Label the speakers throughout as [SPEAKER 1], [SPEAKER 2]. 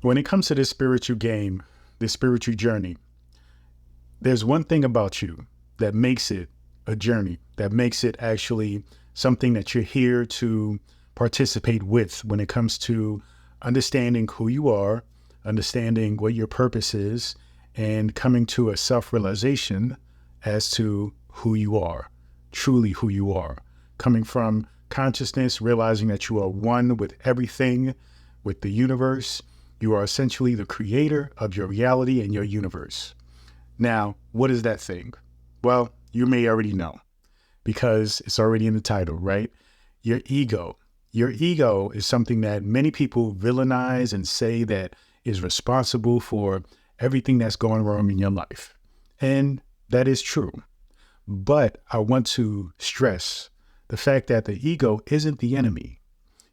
[SPEAKER 1] When it comes to this spiritual game, this spiritual journey, there's one thing about you that makes it a journey, that makes it actually something that you're here to participate with when it comes to understanding who you are, understanding what your purpose is, and coming to a self-realization as to who you are, truly who you are. Coming from consciousness, realizing that you are one with everything, with the universe. You are essentially the creator of your reality and your universe. Now, what is that thing? Well, you may already know because it's already in the title, right? Your ego. Your ego is something that many people villainize and say that is responsible for everything that's going wrong in your life. And that is true. But I want to stress the fact that the ego isn't the enemy.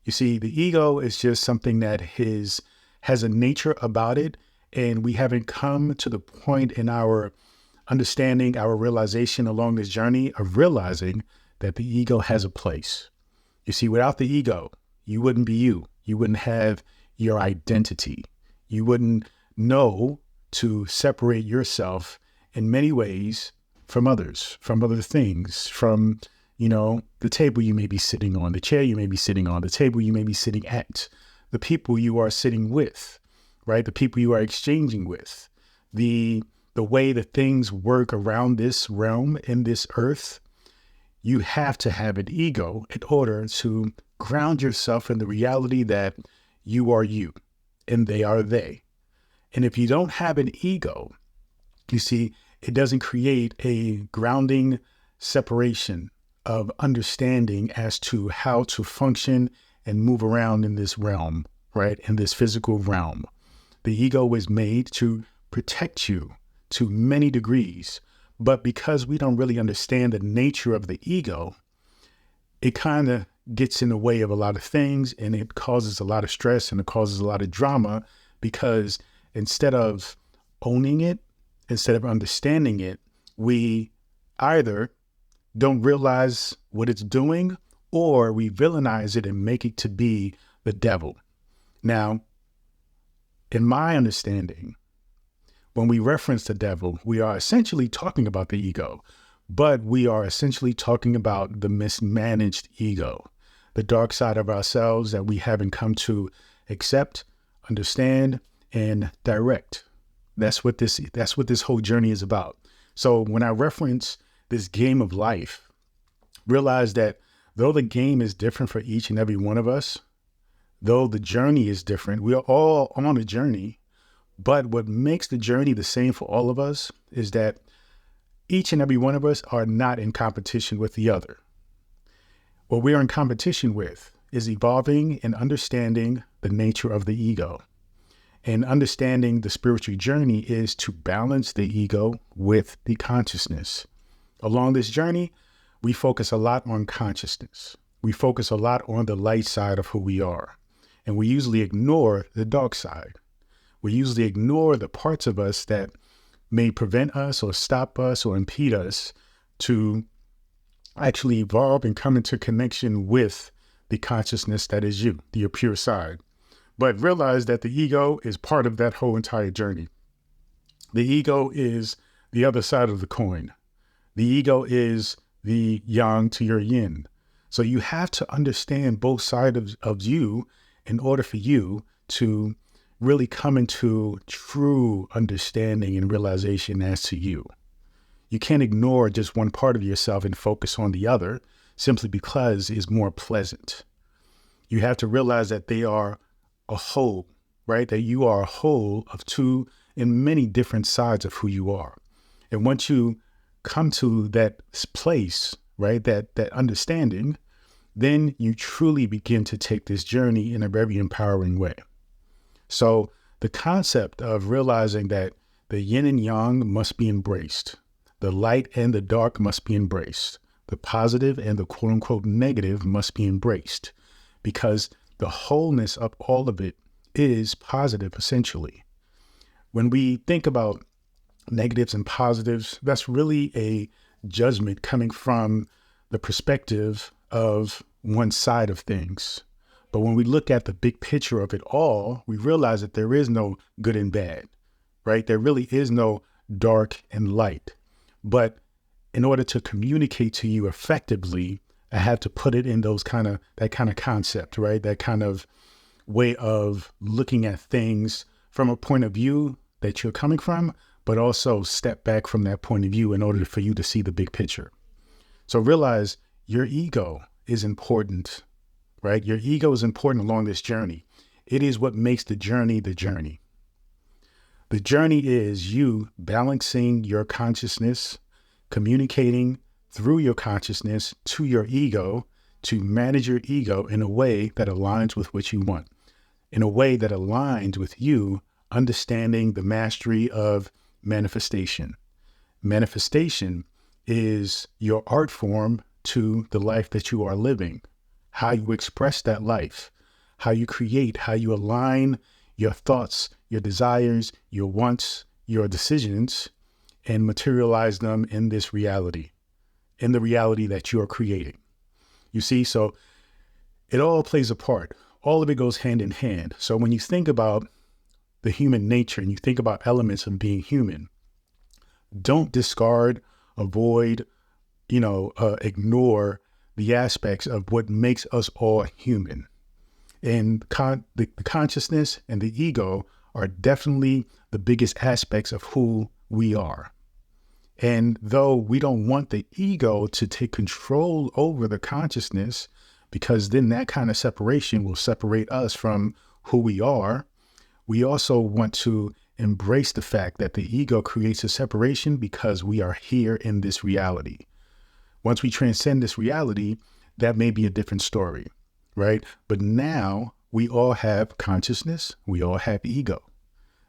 [SPEAKER 1] You see, the ego is just something that has a nature about it, and we haven't come to the point in our understanding, our realization along this journey of realizing that the ego has a place. You see, without the ego, you wouldn't be you. You wouldn't have your identity. You wouldn't know to separate yourself in many ways from others, from other things, from, the table you may be sitting on, the chair you may be sitting on, the table you may be sitting at, the people you are sitting with, right? The people you are exchanging with, the way that things work around this realm in this earth. You have to have an ego in order to ground yourself in the reality that you are you and they are they. And if you don't have an ego, you see, it doesn't create a grounding separation of understanding as to how to function and move around in this realm, right? In this physical realm. The ego is made to protect you to many degrees, but because we don't really understand the nature of the ego, it kind of gets in the way of a lot of things, and it causes a lot of stress and it causes a lot of drama because instead of owning it, instead of understanding it, we either don't realize what it's doing or we villainize it and make it to be the devil. Now, in my understanding, when we reference the devil, we are essentially talking about the ego, but we are essentially talking about the mismanaged ego, the dark side of ourselves that we haven't come to accept, understand, and direct. That's what this whole journey is about. So when I reference this game of life, realize that though the game is different for each and every one of us, though the journey is different, we are all on a journey. But what makes the journey the same for all of us is that each and every one of us are not in competition with the other. What we are in competition with is evolving and understanding the nature of the ego. And understanding the spiritual journey is to balance the ego with the consciousness. Along this journey, we focus a lot on consciousness. We focus a lot on the light side of who we are. And we usually ignore the dark side. We usually ignore the parts of us that may prevent us or stop us or impede us to actually evolve and come into connection with the consciousness that is you, the pure side. But realize that the ego is part of that whole entire journey. The ego is the other side of the coin. The ego is the yang to your yin. So you have to understand both sides of you in order for you to really come into true understanding and realization as to you. You can't ignore just one part of yourself and focus on the other simply because it's more pleasant. You have to realize that they are a whole, right? That you are a whole of two and many different sides of who you are. And once you come to that place, right, that understanding, then you truly begin to take this journey in a very empowering way. So the concept of realizing that the yin and yang must be embraced, the light and the dark must be embraced, the positive and the quote unquote negative must be embraced, because the wholeness of all of it is positive, essentially. When we think about negatives and positives, that's really a judgment coming from the perspective of one side of things. But when we look at the big picture of it all, we realize that there is no good and bad, right? There really is no dark and light. But in order to communicate to you effectively, I have to put it in that kind of concept, right? That kind of way of looking at things from a point of view that you're coming from, but also step back from that point of view in order for you to see the big picture. So realize your ego is important, right? Your ego is important along this journey. It is what makes the journey the journey. The journey is you balancing your consciousness, communicating through your consciousness to your ego to manage your ego in a way that aligns with what you want, in a way that aligns with you understanding the mastery of manifestation. Manifestation is your art form to the life that you are living, how you express that life, how you create, how you align your thoughts, your desires, your wants, your decisions, and materialize them in this reality, in the reality that you are creating. You see, so it all plays a part. All of it goes hand in hand. So when you think about the human nature and you think about elements of being human, don't discard, avoid, ignore the aspects of what makes us all human. And the consciousness and the ego are definitely the biggest aspects of who we are. And though we don't want the ego to take control over the consciousness, because then that kind of separation will separate us from who we are, we also want to embrace the fact that the ego creates a separation because we are here in this reality. Once we transcend this reality, that may be a different story, right? But now we all have consciousness, we all have ego.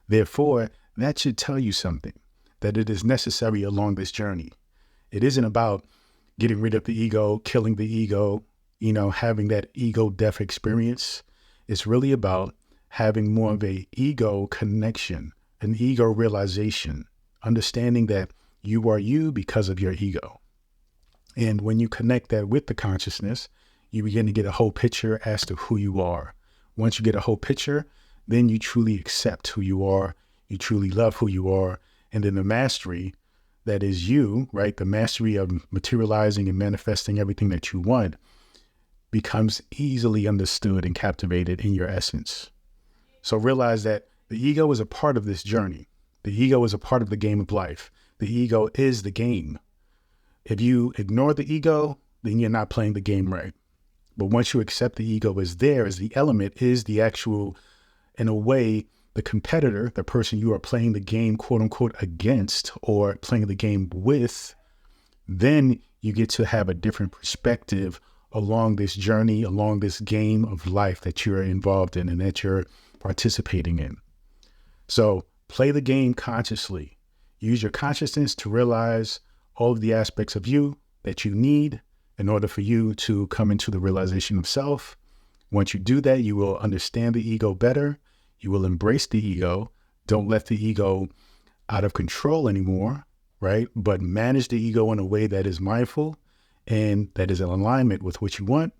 [SPEAKER 1] Therefore, that should tell you something, that it is necessary along this journey. It isn't about getting rid of the ego, killing the ego, having that ego death experience. It's really about having more of a ego connection, an ego realization, understanding that you are you because of your ego. And when you connect that with the consciousness, you begin to get a whole picture as to who you are. Once you get a whole picture, then you truly accept who you are. You truly love who you are. And then the mastery that is you, right? The mastery of materializing and manifesting everything that you want becomes easily understood and captivated in your essence. So realize that the ego is a part of this journey. The ego is a part of the game of life. The ego is the game. If you ignore the ego, then you're not playing the game right. But once you accept the ego is there, as the element, is the actual, in a way, the competitor, the person you are playing the game, quote unquote, against or playing the game with, then you get to have a different perspective along this journey, along this game of life that you're involved in and that you're participating in. So play the game consciously. Use your consciousness to realize all of the aspects of you that you need in order for you to come into the realization of self. Once you do that, you will understand the ego better. You will embrace the ego. Don't let the ego out of control anymore, right? But manage the ego in a way that is mindful and that is in alignment with what you want,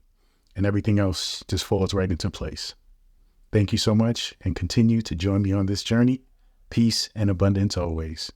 [SPEAKER 1] and everything else just falls right into place. Thank you so much, and continue to join me on this journey. Peace and abundance always.